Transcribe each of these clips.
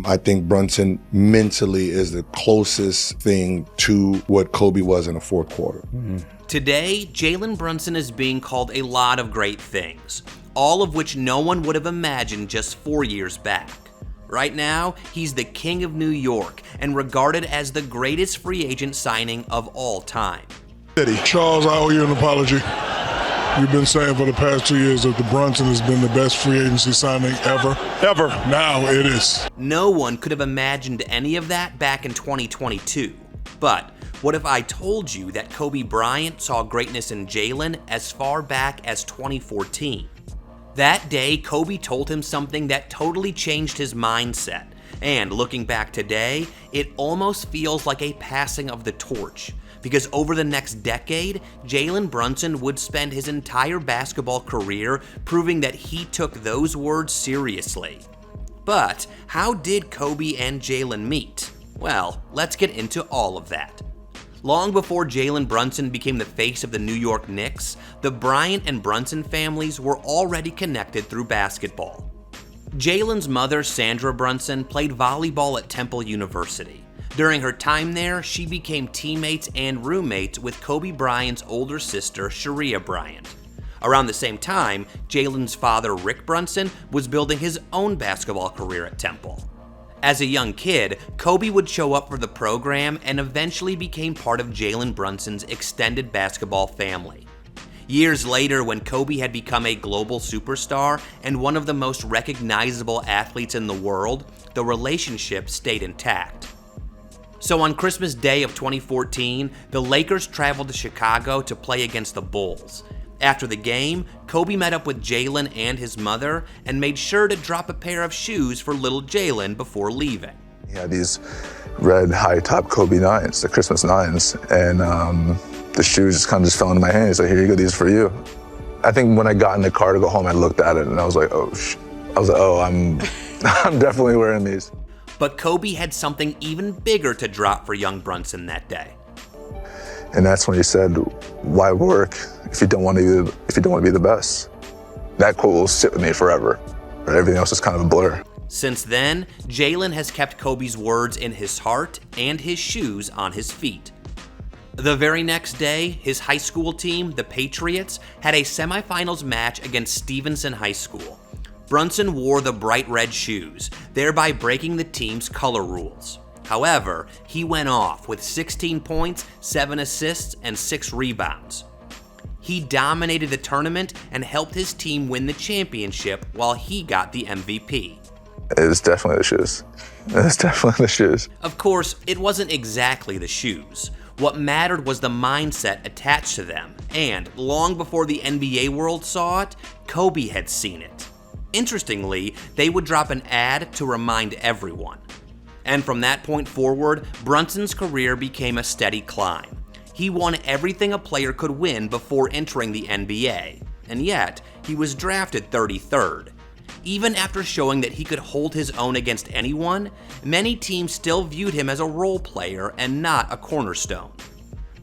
I think Brunson mentally is the closest thing to what Kobe was in the fourth quarter. Today, Jalen Brunson is being called a lot of great things, all of which no one would have imagined just 4 years back. Right now, he's the king of New York and regarded as the greatest free agent signing of all time. Charles, I owe you an apology. You've been saying for the past 2 years that the Brunson has been the best free agency signing ever. Now it is. No one could have imagined any of that back in 2022. But what if I told you that KobeBryant saw greatness in Jalen as far back as 2014? That day, Kobe told him something that totally changed his mindset. And looking back today, it almost feels like a passing of the torch. Because over the next decade, Jalen Brunson would spend his entire basketball career proving that he took those words seriously. But how did Kobe and Jalen meet? Well, let's get into all of that. Long before Jalen Brunson became the face of the New York Knicks, the Bryant and Brunson families were already connected through basketball. Jalen's mother, Sandra Brunson, played volleyball at Temple University. During her time there, she became teammates and roommates with Kobe Bryant's older sister, Sharia Bryant. Around the same time, Jalen's father, Rick Brunson, was building his own basketball career at Temple. As a young kid, Kobe would show up for the program and eventually became part of Jalen Brunson's extended basketball family. Years later, when Kobe had become a global superstar and one of the most recognizable athletes in the world, the relationship stayed intact. So on Christmas Day of 2014, the Lakers traveled to Chicago to play against the Bulls. After the game, Kobe met up with Jalen and his mother and made sure to drop a pair of shoes for little Jalen before leaving. He had these red high-top Kobe 9s, the Christmas 9s, and the shoes just kind of fell into my hand. He's like, here you go, these are for you. I think when I got in the car to go home, I looked at it and I was like, I'm definitely wearing these. But Kobe had something even bigger to drop for young Brunson that day. And that's when he said, why work if you don't want to be the best? That quote will sit with me forever. Everything else is kind of a blur. Since then, Jalen has kept Kobe's words in his heart and his shoes on his feet. The very next day, his high school team, the Patriots, had a semifinals match against Stevenson High School. Brunson wore the bright red shoes, thereby breaking the team's color rules. However, he went off with 16 points, 7 assists, and 6 rebounds. He dominated the tournament and helped his team win the championship while he got the MVP. It was definitely the shoes. It's definitely the shoes. Of course, it wasn't exactly the shoes. What mattered was the mindset attached to them, and long before the NBA world saw it, Kobe had seen it. Interestingly, they would drop an ad to remind everyone. And from that point forward, Brunson's career became a steady climb. He won everything a player could win before entering the NBA, and yet he was drafted 33rd. Even after showing that he could hold his own against anyone, many teams still viewed him as a role player and not a cornerstone.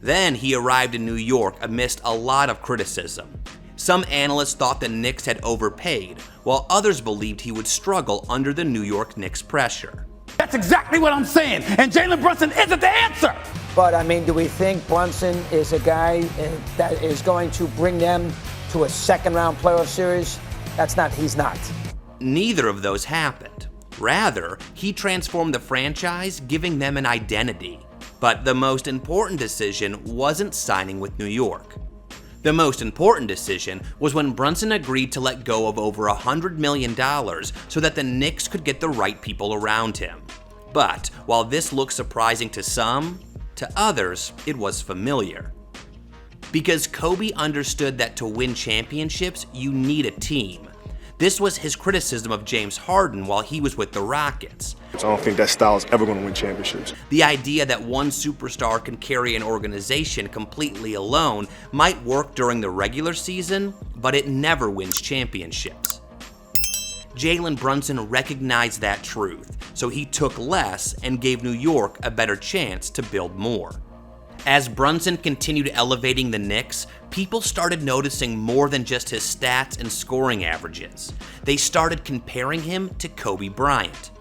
Then he arrived in New York amidst a lot of criticism. Some analysts thought the Knicks had overpaid, while others believed he would struggle under the New York Knicks pressure. That's exactly what I'm saying, and Jalen Brunson isn't the answer! But, I mean, do we think Brunson is a guy that is going to bring them to a second-round playoff series? He's not. Neither of those happened. Rather, he transformed the franchise, giving them an identity. But the most important decision wasn't signing with New York. The most important decision was when Brunson agreed to let go of over $100 million so that the Knicks could get the right people around him. But while this looks surprising to some, to others, it was familiar. Because Kobe understood that to win championships, you need a team. This was his criticism of James Harden while he was with the Rockets. I don't think that style is ever going to win championships. The idea that one superstar can carry an organization completely alone might work during the regular season, but it never wins championships. Jalen Brunson recognized that truth, so he took less and gave New York a better chance to build more. As Brunson continued elevating the Knicks, people started noticing more than just his stats and scoring averages. They started comparing him to Kobe Bryant.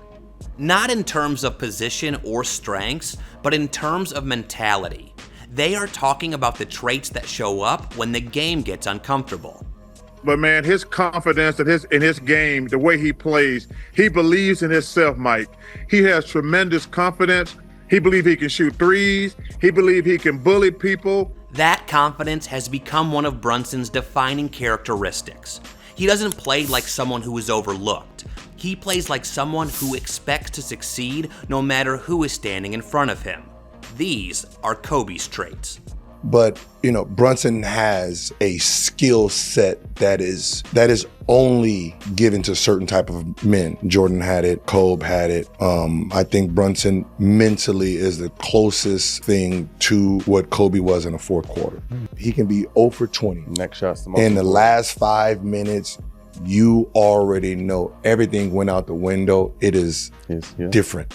Not in terms of position or strengths, but in terms of mentality. They are talking about the traits that show up when the game gets uncomfortable. But man, his confidence in his game, the way he plays, he believes in himself, Mike. He has tremendous confidence. He believes he can shoot threes. He believes he can bully people. That confidence has become one of Brunson's defining characteristics. He doesn't play like someone who is overlooked. He plays like someone who expects to succeed no matter who is standing in front of him. These are Kobe's traits. But, Brunson has a skill set that is only given to certain type of men. Jordan had it, Kobe had it. I think Brunson mentally is the closest thing to what Kobe was in the fourth quarter. He can be 0 for 20. Next shot's the most in the important. last 5 minutes, you already know everything went out the window. It is different.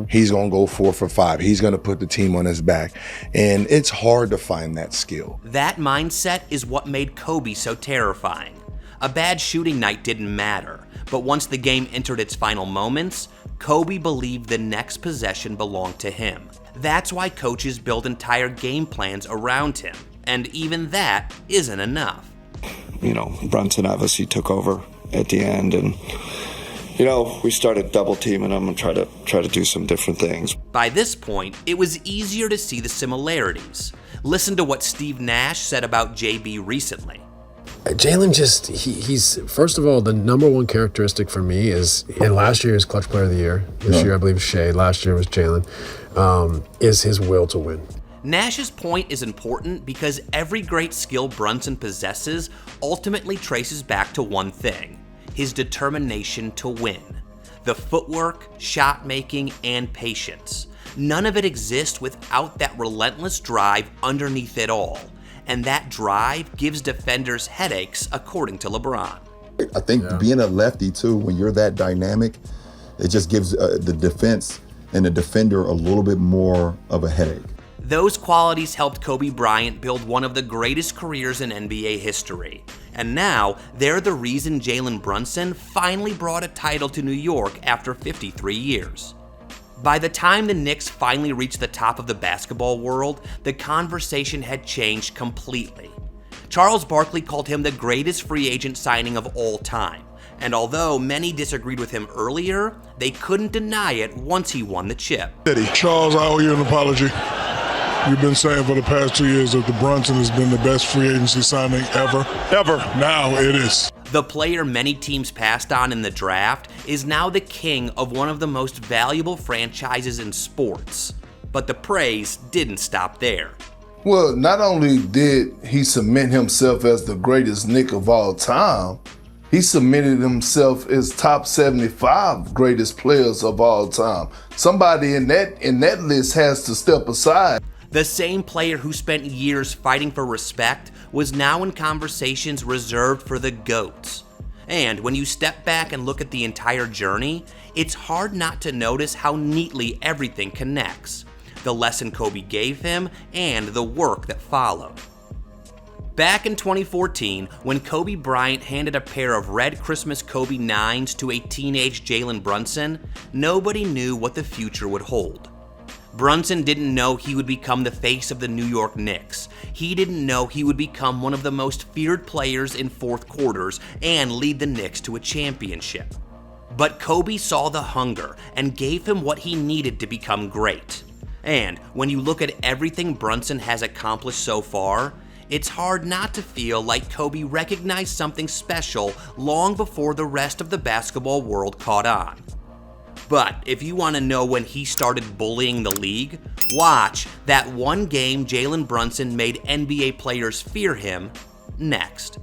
He's going to go 4 for 5. He's going to put the team on his back. And it's hard to find that skill. That mindset is what made Kobe so terrifying. A bad shooting night didn't matter, but once the game entered its final moments, Kobe believed the next possession belonged to him. That's why coaches build entire game plans around him. And even that isn't enough. Brunson obviously took over at the end, and we started double teaming him and try to do some different things. By this point, it was easier to see the similarities. Listen to what Steve Nash said about JB recently. Jalen he's first of all, the number one characteristic for me is, and last year is Clutch Player of the Year. This year I believe Shea. Last year was Jalen. Is his will to win. Nash's point is important because every great skill Brunson possesses ultimately traces back to one thing: his determination to win. The footwork, shot making, and patience. None of it exists without that relentless drive underneath it all. And that drive gives defenders headaches, according to LeBron. I think being a lefty too, when you're that dynamic, it just gives the defense and the defender a little bit more of a headache. Those qualities helped KobeBryant build one of the greatest careers in NBA history. And now, they're the reason Jalen Brunson finally brought a title to New York after 53 years. By the time the Knicks finally reached the top of the basketball world, the conversation had changed completely. Charles Barkley called him the greatest free agent signing of all time. And although many disagreed with him earlier, they couldn't deny it once he won the chip. Charles, I owe you an apology. You've been saying for the past 2 years that the Brunson has been the best free agency signing ever. Now it is. The player many teams passed on in the draft is now the king of one of the most valuable franchises in sports. But the praise didn't stop there. Well, not only did he cement himself as the greatest Knick of all time, he cemented himself as top 75 greatest players of all time. Somebody in that list has to step aside. The same player who spent years fighting for respect was now in conversations reserved for the GOATs. And when you step back and look at the entire journey, it's hard not to notice how neatly everything connects. The lesson Kobe gave him and the work that followed. Back in 2014, when KobeBryant handed a pair of red Christmas Kobe 9s to a teenage Jalen Brunson, nobody knew what the future would hold. Brunson didn't know he would become the face of the New York Knicks. He didn't know he would become one of the most feared players in fourth quarters and lead the Knicks to a championship. But Kobe saw the hunger and gave him what he needed to become great. And when you look at everything Brunson has accomplished so far, it's hard not to feel like Kobe recognized something special long before the rest of the basketball world caught on. But if you want to know when he started bullying the league, watch that one game Jalen Brunson made NBA players fear him next.